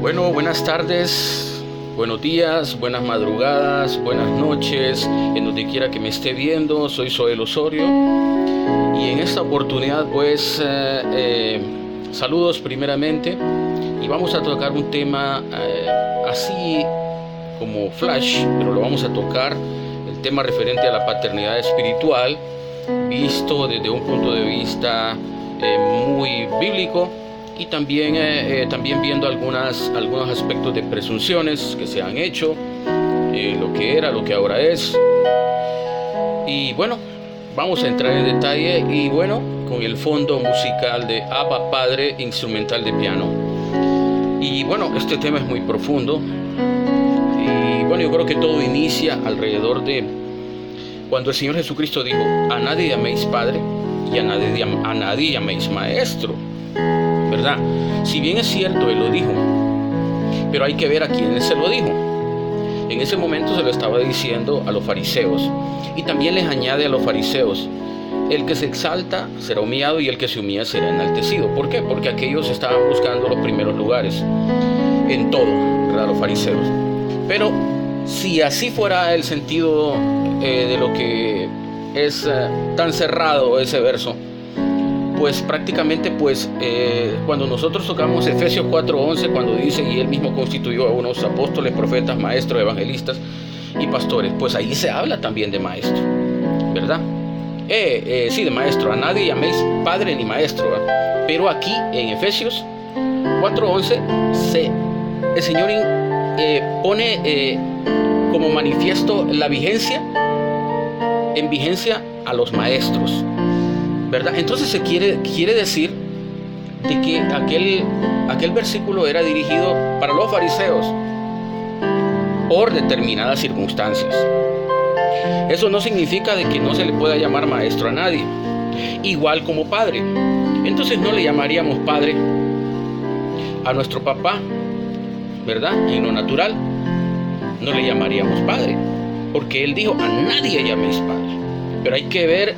Bueno, buenas tardes, buenos días, buenas madrugadas, buenas noches, en donde quiera que me esté viendo. Soy Zoel Osorio y en esta oportunidad pues saludos primeramente, y vamos a tocar un tema así como flash, pero lo vamos a tocar, el tema referente a la paternidad espiritual, visto desde un punto de vista muy bíblico, y también viendo algunos aspectos de presunciones que se han hecho, lo que era, lo que ahora es. Y bueno, vamos a entrar en detalle, y bueno, con el fondo musical de Abba Padre, instrumental de piano. Y bueno, este tema es muy profundo, y bueno, yo creo que todo inicia alrededor de cuando el Señor Jesucristo dijo: a nadie llaméis Padre y a nadie llaméis Maestro, ¿verdad? Si bien es cierto, Él lo dijo, pero hay que ver a quién se lo dijo. En ese momento se lo estaba diciendo a los fariseos, y también les añade a los fariseos: el que se exalta será humillado, y el que se humilla será enaltecido. ¿Por qué? Porque aquellos estaban buscando los primeros lugares en todo, ¿verdad? Los fariseos. Pero si así fuera el sentido de lo que es tan cerrado ese verso, pues prácticamente cuando nosotros tocamos Efesios 4:11, cuando dice: y Él mismo constituyó a unos apóstoles, profetas, maestros, evangelistas y pastores, pues ahí se habla también de maestro, ¿verdad? Sí, de maestro. A nadie llaméis padre ni maestro, ¿verdad? Pero aquí en Efesios 4:11 el Señor pone como manifiesto la vigencia a los maestros, ¿verdad? Entonces se quiere decir de que aquel versículo era dirigido para los fariseos por determinadas circunstancias. Eso no significa de que no se le pueda llamar maestro a nadie, igual como padre. Entonces no le llamaríamos padre a nuestro papá, ¿verdad? En lo natural no le llamaríamos padre, porque Él dijo: a nadie llaméis padre. Pero hay que ver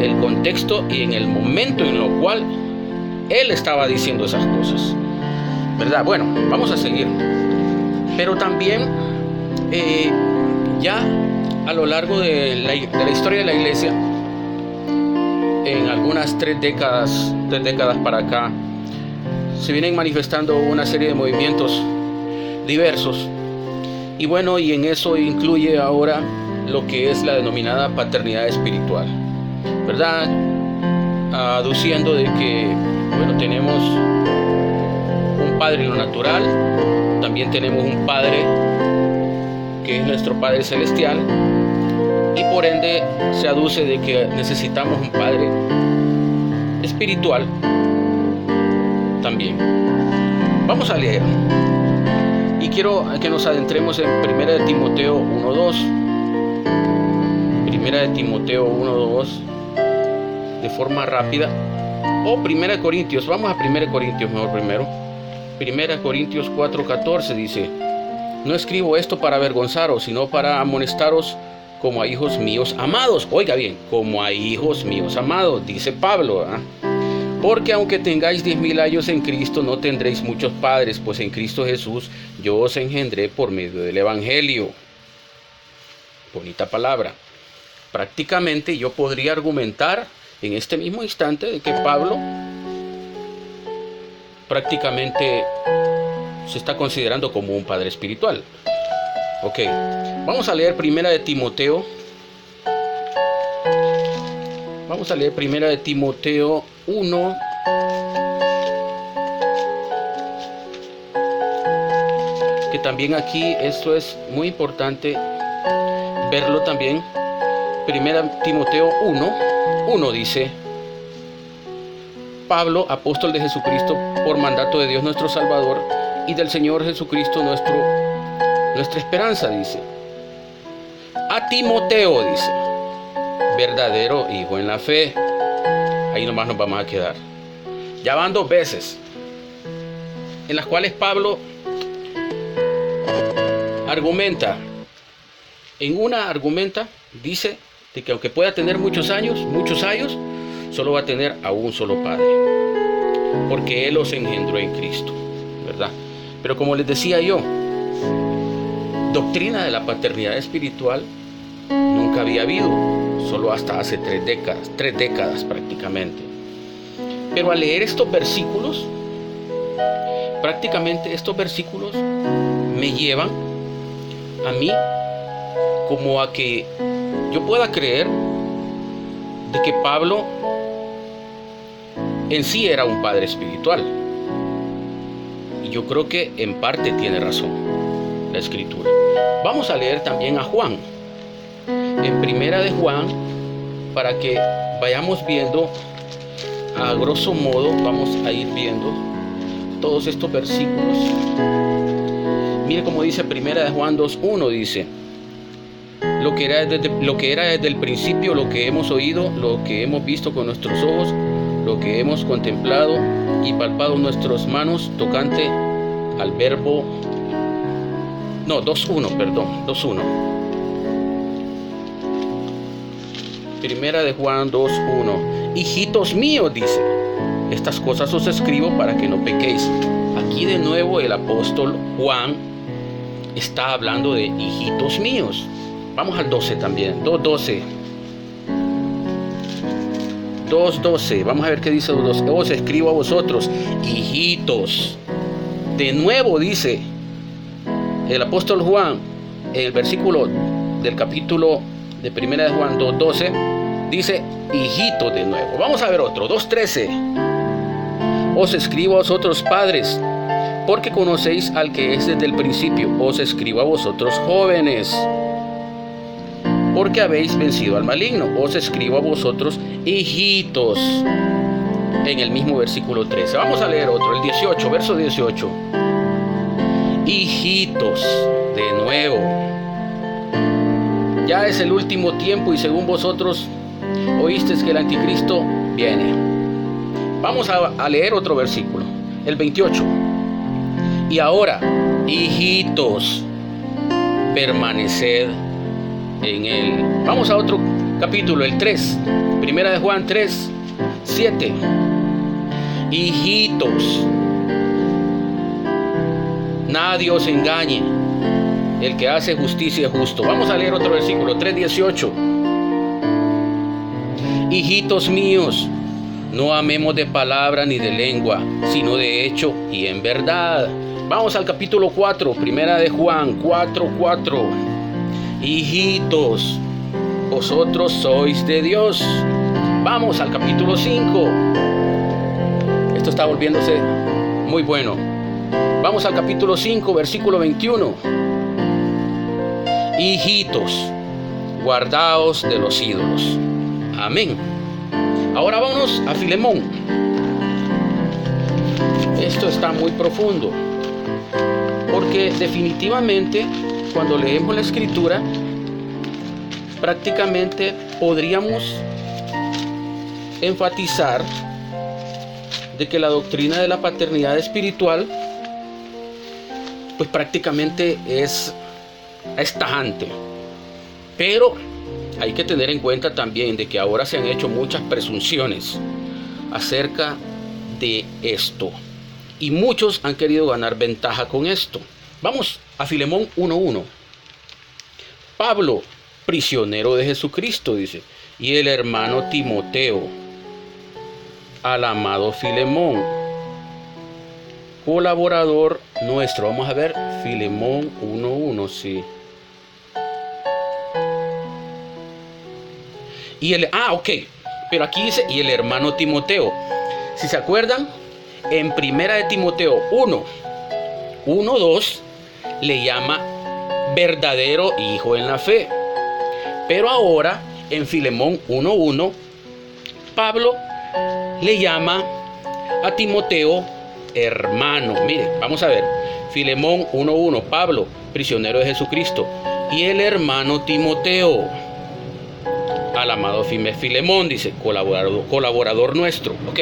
el contexto y en el momento en lo cual Él estaba diciendo esas cosas, ¿verdad? Bueno, vamos a seguir. Pero también ya a lo largo de la historia de la iglesia, en algunas tres décadas para acá, se vienen manifestando una serie de movimientos diversos. Y bueno, y en eso incluye ahora lo que es la denominada paternidad espiritual, ¿verdad? Aduciendo de que, bueno, tenemos un padre en lo natural, también tenemos un padre que es nuestro Padre Celestial, y por ende se aduce de que necesitamos un padre espiritual también. Vamos a leer, y quiero que nos adentremos en 1 de Timoteo 1:2. 1 de Timoteo 1:2 de forma rápida, o 1 de Corintios. Vamos a 1 de Corintios mejor primero. 1 Corintios 4:14 dice: no escribo esto para avergonzaros, sino para amonestaros como a hijos míos amados. Oiga bien, como a hijos míos amados, dice Pablo, ¿eh? Porque aunque tengáis 10,000 años en Cristo, no tendréis muchos padres, pues en Cristo Jesús yo os engendré por medio del Evangelio. Bonita palabra. Prácticamente yo podría argumentar en este mismo instante de que Pablo prácticamente se está considerando como un padre espiritual. Ok, vamos a leer 1 de Timoteo. Vamos a leer 1 de Timoteo 1. Que también aquí esto es muy importante verlo también. 1 Timoteo 1 dice: Pablo, apóstol de Jesucristo, por mandato de Dios nuestro Salvador y del Señor Jesucristo nuestra esperanza, dice. A Timoteo, dice, verdadero hijo en la fe. Ahí nomás nos vamos a quedar. Ya van 2 veces en las cuales Pablo argumenta. En una argumenta, dice de que aunque pueda tener muchos años, solo va a tener a un solo padre, porque Él los engendró en Cristo, ¿verdad? Pero como les decía yo, doctrina de la paternidad espiritual nunca había habido, solo hasta hace 3 décadas prácticamente. Pero al leer estos versículos, prácticamente estos versículos me llevan a mí como a que yo pueda creer de que Pablo en sí era un padre espiritual. Y yo creo que en parte tiene razón la escritura. Vamos a leer también a Juan, en primera de Juan, para que vayamos viendo, a grosso modo, vamos a ir viendo todos estos versículos. Mire cómo dice primera de Juan 2:1, dice: lo que era desde el principio, lo que hemos oído, lo que hemos visto con nuestros ojos, lo que hemos contemplado y palpado nuestras manos tocante al verbo. No, 2:1. Primera de Juan 2:1. Hijitos míos, dice, estas cosas os escribo para que no pequéis. Aquí de nuevo el apóstol Juan está hablando de hijitos míos. Vamos al 12 también, 2:12. Vamos a ver qué dice 2:12. Os escribo a vosotros, hijitos. De nuevo dice el apóstol Juan, en el versículo del capítulo de primera de Juan 2:12, dice hijitos de nuevo. Vamos a ver otro, 2:13. Os escribo a vosotros, padres, porque conocéis al que es desde el principio. Os escribo a vosotros, jóvenes, porque habéis vencido al maligno. Os escribo a vosotros, hijitos. En el mismo versículo 13. Vamos a leer otro, el 18, verso 18. Hijitos, de nuevo. Ya es el último tiempo y según vosotros oísteis que el anticristo viene. Vamos a leer otro versículo, el 28. Y ahora, hijitos, permaneced en él. Vamos a otro capítulo, el 3, primera de Juan 3:7. Hijitos, nadie os engañe, el que hace justicia es justo. Vamos a leer otro versículo, 3:18. Hijitos míos, no amemos de palabra ni de lengua, sino de hecho y en verdad. Vamos al capítulo 4, primera de Juan 4:4. Hijitos, vosotros sois de Dios. Vamos al capítulo 5. Esto está volviéndose muy bueno. Vamos al capítulo 5, versículo 21. Hijitos, guardaos de los ídolos. Amén. Ahora vámonos a Filemón. Esto está muy profundo, porque definitivamente cuando leemos la escritura, prácticamente podríamos enfatizar de que la doctrina de la paternidad espiritual pues prácticamente es tajante. Pero hay que tener en cuenta también de que ahora se han hecho muchas presunciones acerca de esto y muchos han querido ganar ventaja con esto. Vamos a Filemón 1:1. Pablo, prisionero de Jesucristo, dice, y el hermano Timoteo, al amado Filemón, colaborador nuestro. Vamos a ver Filemón 1:1, sí. Pero aquí dice, y el hermano Timoteo. Si se acuerdan, en primera de Timoteo 1:2 le llama verdadero hijo en la fe. Pero ahora, en Filemón 1:1, Pablo le llama a Timoteo hermano. Mire, vamos a ver. Filemón 1:1, Pablo, prisionero de Jesucristo, y el hermano Timoteo, al amado Filemón, dice, colaborador nuestro. Ok.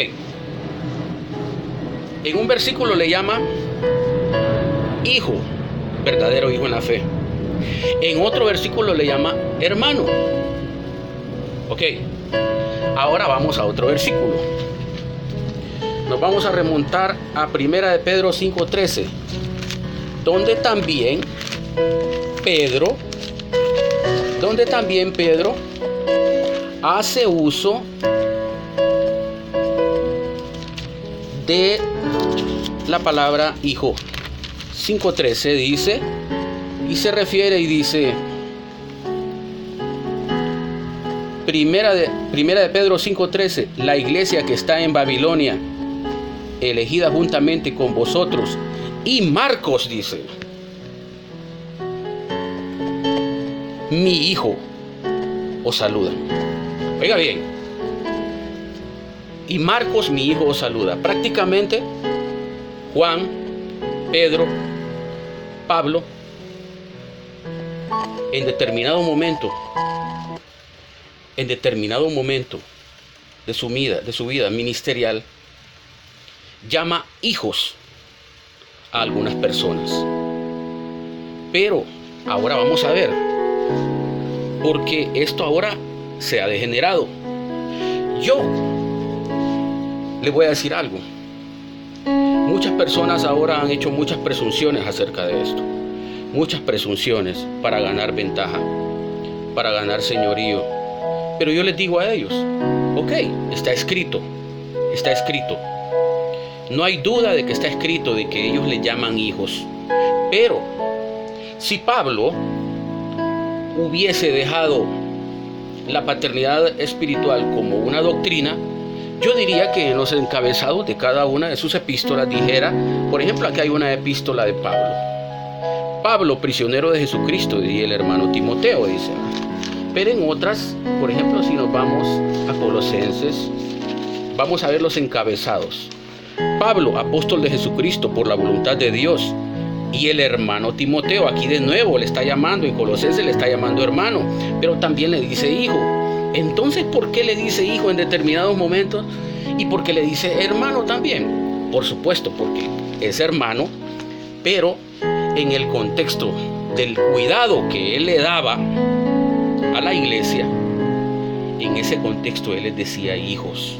En un versículo le llama hijo, verdadero hijo en la fe. En otro versículo le llama hermano. Ok. Ahora vamos a otro versículo. Nos vamos a remontar a primera de Pedro 5:13. donde también Pedro hace uso de la palabra hijo. 5:13 dice, y se refiere y dice, Primera de Pedro 5:13, la iglesia que está en Babilonia, elegida juntamente con vosotros, y Marcos dice, mi hijo os saluda. Oiga bien, y Marcos, mi hijo os saluda. Prácticamente Juan, Pedro, Pablo, en determinado momento de su vida ministerial, llama hijos a algunas personas. Pero ahora vamos a ver, porque esto ahora se ha degenerado. Yo le voy a decir algo. Muchas personas ahora han hecho muchas presunciones acerca de esto. Muchas presunciones para ganar ventaja, para ganar señorío. Pero yo les digo a ellos, ok, está escrito. No hay duda de que está escrito, de que ellos le llaman hijos. Pero si Pablo hubiese dejado la paternidad espiritual como una doctrina, yo diría que en los encabezados de cada una de sus epístolas dijera, por ejemplo, aquí hay una epístola de Pablo. Pablo, prisionero de Jesucristo, y el hermano Timoteo, dice. Pero en otras, por ejemplo, si nos vamos a Colosenses, vamos a ver los encabezados. Pablo, apóstol de Jesucristo por la voluntad de Dios, y el hermano Timoteo, aquí de nuevo le está llamando, en Colosenses le está llamando hermano, pero también le dice hijo. Entonces, ¿por qué le dice hijo en determinados momentos? ¿Y por qué le dice hermano también? Por supuesto, porque es hermano, pero en el contexto del cuidado que él le daba a la iglesia, en ese contexto él les decía hijos.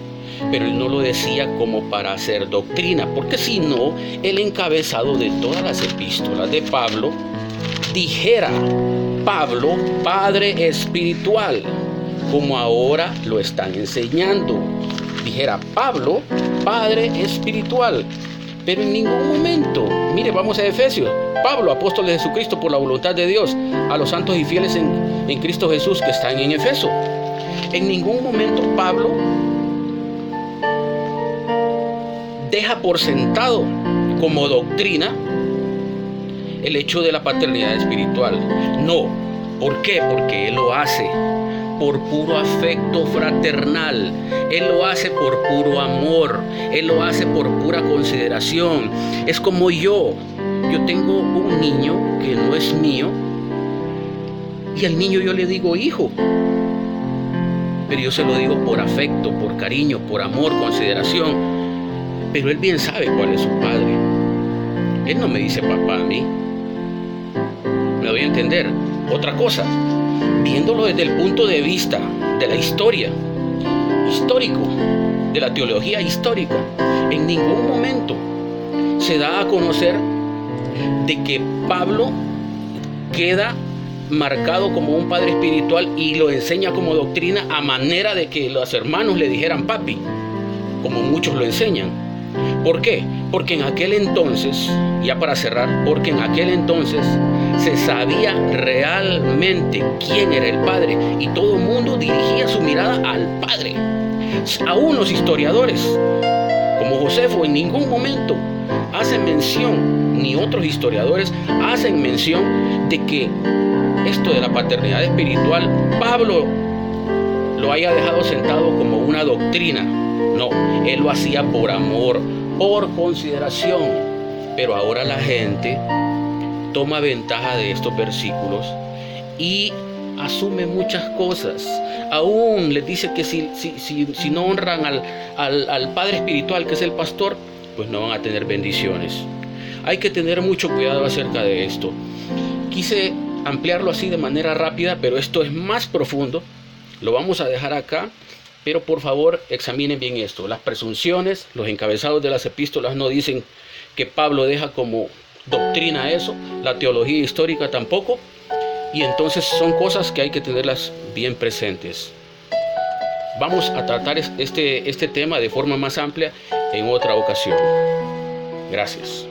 Pero él no lo decía como para hacer doctrina, porque si no, el encabezado de todas las epístolas de Pablo dijera, Pablo, padre espiritual, como ahora lo están enseñando. Dijera, Pablo, padre espiritual. Pero en ningún momento, mire, vamos a Efesios, Pablo, apóstol de Jesucristo por la voluntad de Dios, a los santos y fieles en Cristo Jesús que están en Efeso. En ningún momento Pablo deja por sentado como doctrina el hecho de la paternidad espiritual. No. ¿Por qué? Porque él lo hace por puro afecto fraternal. Él lo hace por puro amor. Él lo hace por pura consideración. Es como yo tengo un niño que no es mío, y al niño yo le digo hijo, pero yo se lo digo por afecto, por cariño, por amor, consideración. Pero él bien sabe cuál es su padre. Él no me dice papá a mí. ¿Me doy a entender? Otra cosa, viéndolo desde el punto de vista de la historia, histórico, de la teología histórica, en ningún momento se da a conocer de que Pablo queda marcado como un padre espiritual y lo enseña como doctrina a manera de que los hermanos le dijeran papi, como muchos lo enseñan. ¿Por qué? Porque en aquel entonces, ya para cerrar, porque en aquel entonces se sabía realmente quién era el Padre y todo el mundo dirigía su mirada al Padre. Aún los historiadores, como Josefo, en ningún momento hacen mención, ni otros historiadores hacen mención de que esto de la paternidad espiritual, Pablo lo haya dejado sentado como una doctrina. No, él lo hacía por amor, por consideración. Pero ahora la gente toma ventaja de estos versículos y asume muchas cosas. Aún les dice que si no honran al padre espiritual, que es el pastor, pues no van a tener bendiciones. Hay que tener mucho cuidado acerca de esto. Quise ampliarlo así de manera rápida, pero esto es más profundo. Lo vamos a dejar acá, pero por favor examinen bien esto. Las presunciones, los encabezados de las epístolas no dicen que Pablo deja como doctrina eso, la teología histórica tampoco, y entonces son cosas que hay que tenerlas bien presentes. Vamos a tratar este tema de forma más amplia en otra ocasión. Gracias.